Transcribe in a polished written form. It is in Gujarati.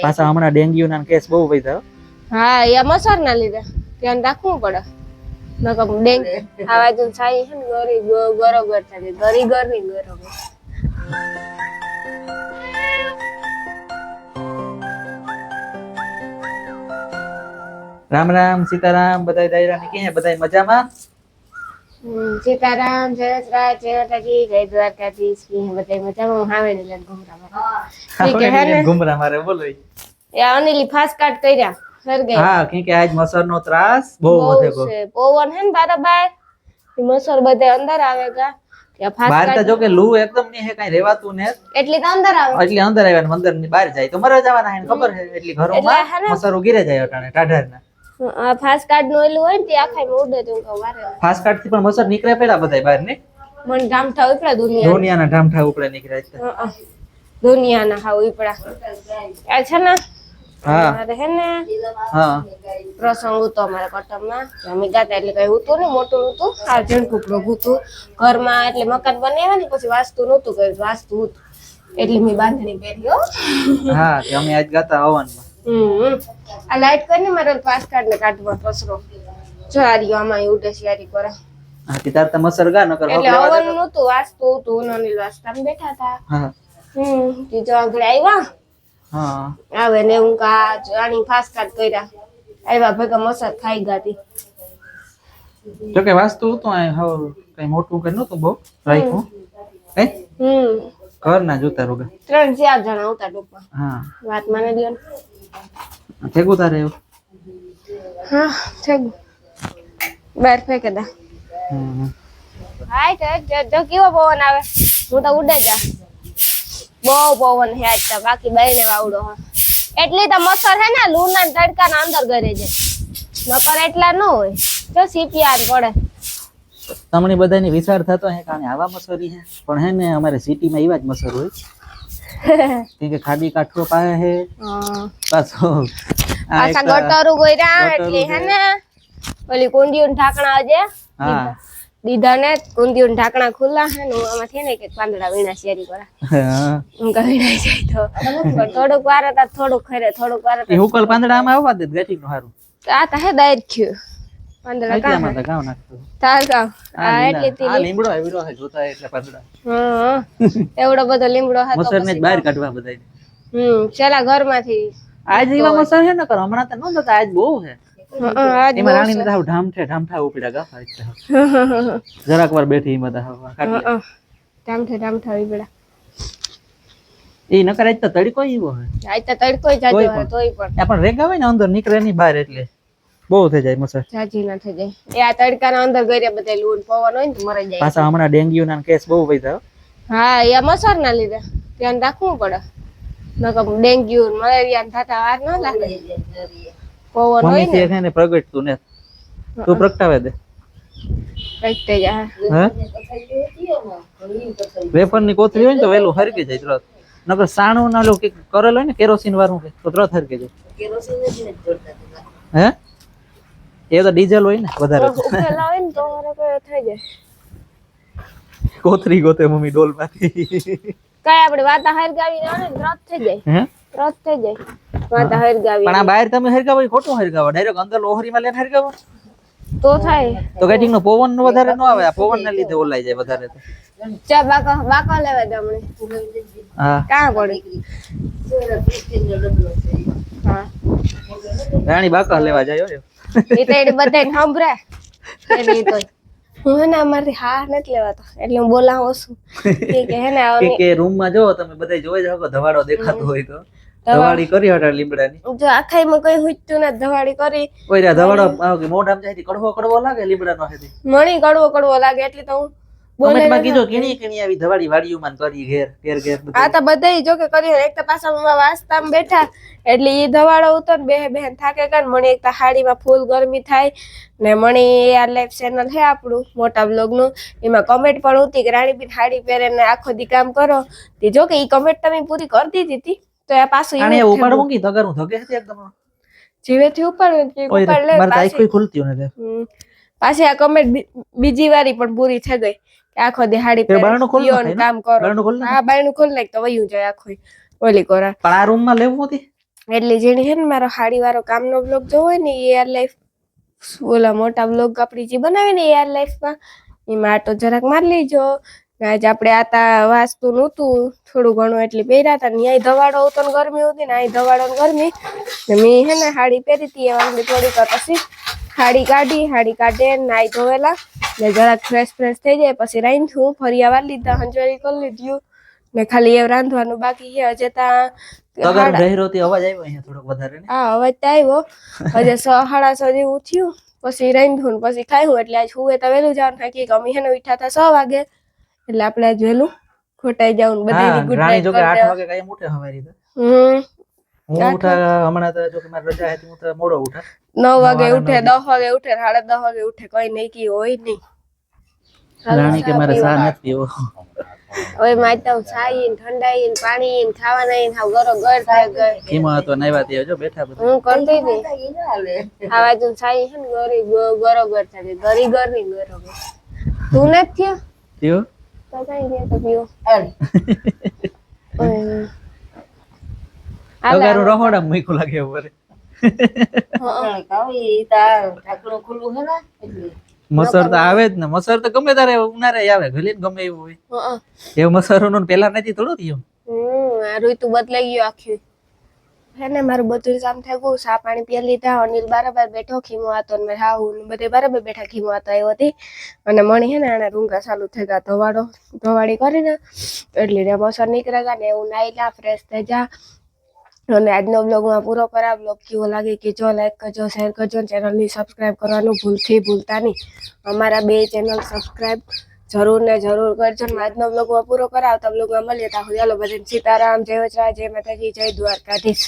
પાછા હમણાં ડેન્ગ્યુ ના કેસ બહુ વધ્યા. હા એ મસર ના લીધે ધ્યાન રાખવું પડે. નકર ડેન્ગ્યુ આવા જો સાઈ છે ને ગરી બરોબર થાય ગરી ગરની બરોબર. રામ રામ સીતારામ બધા દાયરા ની કે બધા મજામાં. સીતારામ જય રાજ જય માતાજી જય દ્વારકાધીશ બધા મજામાં. હાવે ને ઘુમરા મારે બોલો. એ અનિલી ફાસ્ટ કાર્ડ કર્યા સરગે. હા કે આજ મસર નો ત્રાસ બહુ વધે ગયો. પવન હે ને બરાબર મસર બધે અંદર આવેગા. બહાર તો જો કે લૂ એકદમ ની હે કઈ રેવાતું ને એટલે તો અંદર આવે એટલે અંદર આવ્યા ને અંદર ની બહાર જાય તો મરવા જવાના હે ખબર હે. એટલે ઘરોમાં મસર ઉગીરે જાય અટાણે ટાઢર ના. ફાસ્ટ કાર્ડ નો એલું હોય ને તે આખાઈ ઉડે તો વારે ફાસ્ટ કાર્ડ થી પણ મસર નીકળે પેલા બધા બહાર ને. મન ઢામઠા ઉપડા દુનિયાના ઢામઠા ઉપડે નીકળે છે. દુનિયાના હા ઉપડા આ છે ને. હા અરે હે ને હા પ્રસંગ હતો અમારા કટમમાં અમે ગાતા એટલે કઈ હતું ને મોટું હતું આ ઝીણકું પ્રભુ હતું ઘરમાં એટલે મકાન બનાવ્યા ને પછી વાસ્તુ નહોતું કર્યું વાસ્તુ હતું એટલે મેં બાંધણી પહેર્યો. હા અમે આજ ગાતા હવનમાં. આ લાઈટ કરીને મારે પાસ કાર્ડ ને કાઢવા પસરો જો આ રહ્યો આમાં ઉડે શિયારી કરે. હા તી તાર તો મસર ગા ન કર એટલે હવન નહોતું વાસ્તુ હતું નોની વાસ્તામાં બેઠા હતા. હા તી જો આગળ આવ્યા. હા આવે ને હું કા આની ફાસ્ટ કાર્ડ કર્યા આવ્યા ભેગા મસર ખાઈ ગાતી. જો કે વાસ્તુ તો હવે કઈ મોટું કે નતું બહુ રાખ્યું હે. ઘર ના જોતા રોગે 3-4 જણા હતા ટૂંકમાં. હા વાત મને લ્યો ને થેગું તારે એવું. હા થેગું બાર ફેંકે દા. હાય જો કેવો પવન આવે હું તો ઉડે જા. બહુ પવન હે આજ તો બાકી બાઈને વાવડો હ એટલી તો મસર હે ને લૂના તડકા ના અંદર ગરે જાય નકર એટલા ન હોય જો સીપીઆર પડે. તમને બધાની વિચાર થતો હે કે આવા મસરી હે પણ હે ને અમારે સિટીમાં એવા જ મસર હોય. કે ખાડી કાઠો પાહે હે પાછો પાછા ગટરું ગોયરા એટલે હે ને ઓલી કુંડીયું ઢાકણા છે હા દીધા ને કુંડીયું ઢાકણા ખુલ્લા હે ને આમાંથી ને કે પાંદડા વીણા શેરી કરા. હા હું કહી નહીં જાય તો થોડુંક વાર હતા થોડુંક ખરે થોડુંક વાર એ હુકલ પાંદડામાં આવવા દે ગેટિંગ નું હારું. આ તો હે દાયર થયું પાંદડા કા એટલામાં તો ગાવ નાખતો તાર ગાવ આ એટલે તી આ લીમડો આવ્યો હે જોતા એટલે પાંદડા. હા એવડો બધો લીમડો હતો મસર ને જ બહાર કાઢવા બધાય. ચલા ઘરમાંથી આજ એવા મસર હે ને કર હમણાં તો ન થતા આજ બહુ હે. એમાં રાણી ને થાવ ઢામઠા ઉપડ્યા ગાફા જરાક વાર બેઠી એમાં તો ઢામઠા ઉપડ્યા એ ન કરે તો તડકો એવો હે આજ તો તડકો જાજો હે તોય પણ પણ રેગા હોય ને અંદર નીકળે ની બહાર એટલે બહુ થઈ જાય મસર. જાજી ના થઈ જાય એ આ તડકાના અંદર ગરે બધા લૂન પવન હોય ને મરી જાય. પાછા હમણાં ડેન્ગ્યુ ના કેસ બહુ વધ્યા. હા એ મસર ના લીધે ધ્યાન રાખવું પડે નકર ડેન્ગ્યુ મલેરિયા થતા વાર ન લાગે. પવન હોય ને પ્રગટતું ને તું પ્રગટાવે દે પ્રગટે જા હે વેફર ની કોથળી હોય ને તો વેલું હરકી જાય તરત. નકર સાણું ના લો કે કરેલ હોય ને કેરોસીન વાળું કે તો તરત હરકી જાય. કેરોસીન જ ને જોડતા હે એ તો ડીઝલ હોય ને વધારે ઉકેલા હોય ને તો હરકે થઈ જાય. કોથળી ગોતે મમ્મી ડોલ માંથી કઈ આપણે વાતા હરગાવી ને તરત થઈ જાય. હે તરત થઈ જાય વાતા હરગાવી પણ આ બહાર તમે હરગાવો ખોટું હરગાવો ડાયરેક્ટ અંદર ઓહરીમાં લઈને હરગાવો તો થાય તો કઈ નો પવન નો વધારે ન આવે આ પવન ને લીધે ઓલાઈ જાય વધારે તો. ચા બાકા લેવા દમણે હા કાં પડી હા રાણી બાકા લેવા જાય હો એ તો એને બધાને સાંભળે એટલે તો હું ને અમારી હા નથી લેવાતો એટલે હું બોલાવો છું કે હે ને કે રૂમ માં જો તમે બધા જોઈ જાવ ધવાડો દેખાતો હોય તો ધવાડી કરી હટા લીમડાની જો આખાઈમાં કઈ હુજતું ના ધવાડી કરી ઓય ધવાડો મોઢામાં જાય કડવો કડવો લાગે લીમડાનો હેથી મણી કડવો લાગે એટલે તો હું કમેન્ટ માં કીધો કેણી આવી ધવાડી વાડીઓમાં કરી ઘેર આ તો બધાય જો કે કરી એક તો પાછા વાસ્તામાં બેઠા એટલે ઈ ધવાડો ઉતો ને બેન થાકે કાન મણી એક તો હાડીમાં ફૂલ ગરમી થાય ને મણી આ લાઈવ ચેનલ છે આપણું મોટા બ્લોગ નું એમાં કમેન્ટ પણ ઉતી કે રાણીબેન હાડી પહેરે ને આખો દી કામ કરો તે જો કે ઈ કમેન્ટ તમે પૂરી કરી દીધી હતી તો આ પાછું આને ઉપાડ મૂકી તગરું થગે હતી એકદમ જીવેથી ઉપાડ લે માર તો આઈ કોઈ ખુલતી નથી પાછી આ કમેન્ટ બીજી વારી પણ પૂરી થઈ ગઈ આખો દિહાડી કામ કરો હા બારણું ખોલ નાખ તો વયું જાય આખો ઓલી કોરા પણ આ રૂમ માં લેવું હતી એટલે જેને છે ને મારો હાડી વાળો કામનો બ્લોગ જોવો હોય ને એ લાઈફ ઓલા મોટા બ્લોગ આપણી જે બનાવે ને એ લાઈફમાં એમાં આટો જરાક મારી લેજો. આજ આપણે આતા વાસ્તુ નહોતું થોડું ઘણું એટલે પહેર્યા હતા ને અહીં ધવાડો હતો ને ગરમી હતી ને અહીં ધવાડો ને ગરમી ને મેં હે ને હાડી પહેરી હતી એ વાંગલી થોડીક પછી હાડી કાઢે નાઈ ધોવેલા ને જરાક ફ્રેશ થઈ જાય પછી રાંધું ફરિયા વાર લીધા હંજવારી કરી લીધું ને ખાલી એ રાંધવાનું બાકી છે હજે તા તગાર રહેરોથી અવાજ આવ્યો અહીંયા થોડોક વધારે ને હા અવાજ તો આવ્યો હજે 6:30 જેવું થયું પછી રાંધું ને પછી ખાયું એટલે આજ હુએ તો વહેલું જવાનું થાય કે અમે હે ને ઉઠ્યા હતા 6 વાગે એટલે આપણે આજ વહેલું ખોટાઈ જવું બધાની ગુડ રાણી નાઈટ જો કે 8 વાગે કાંઈ ઉઠે હવારી તો હું ઉઠા હમણાં તો જો કે મારી રજા હતી હું તો મોડો ઉઠા 9 વાગે ઉઠે 10 વાગે ઉઠે 10:30 વાગે ઉઠે કઈ નહીં કી હોય નહીં રાણી કે મારે સા નથી પીવો હવે માતા ચાઈ ઠંડાઈ પાણી ખાવાના હાવ ગરો ગર થાય ગઈ કીમાં હતો નાઈવા તે જો બેઠા બધા હું કરતી હતી આ બાજુ ચાઈ છે ને ગરી ગરો ગર થાય ગરી ગરની ગરો તું નથી થયો પીવો તો કઈ દે તો પીવો તગારું રહોડા મૂક્યું લાગે ઉપર મસર તો આવે જ ને મસર તો ગમે તારે ઉનાળે આવે ગલી ગમે એવું હોય એવું મસરોનું પેલા નથી થોડું થયું આ ઋતુ બદલાઈ ગયો આખી હે ને મારું બધું કામ થઈ ગયું ચા પાણી પી લીધા અનિલ બરાબર બેઠો ખીમો હતો ને હાઉ બધે બરાબર બેઠા ખીમો હતો આવ્યો હતી અને મણી હે ને આને રૂંગા ચાલુ થઈ ગયા ધોવાડી કરીને એટલે રે મસર નીકળે ગયા ને એવું નાઈ લા ફ્રેશ થઈ જા અને આજનો બ્લોગમાં પૂરો કરા બ્લોગ કેવો લાગે કે જો લાઈક કરજો શેર કરજો ચેનલની સબસ્ક્રાઇબ કરવાનું ભૂલતા નહીં અમારા 2 ચેનલ સબસ્ક્રાઇબ જરૂર ને જરૂર કરજો ને આજનો બ્લોગમાં પૂરો કરાવતા બ્લોગમાં મળીએ ત્યાં ચાલો બધાને સીતારામ જય વચરા જય માતાજી જય દ્વારકાધીશ.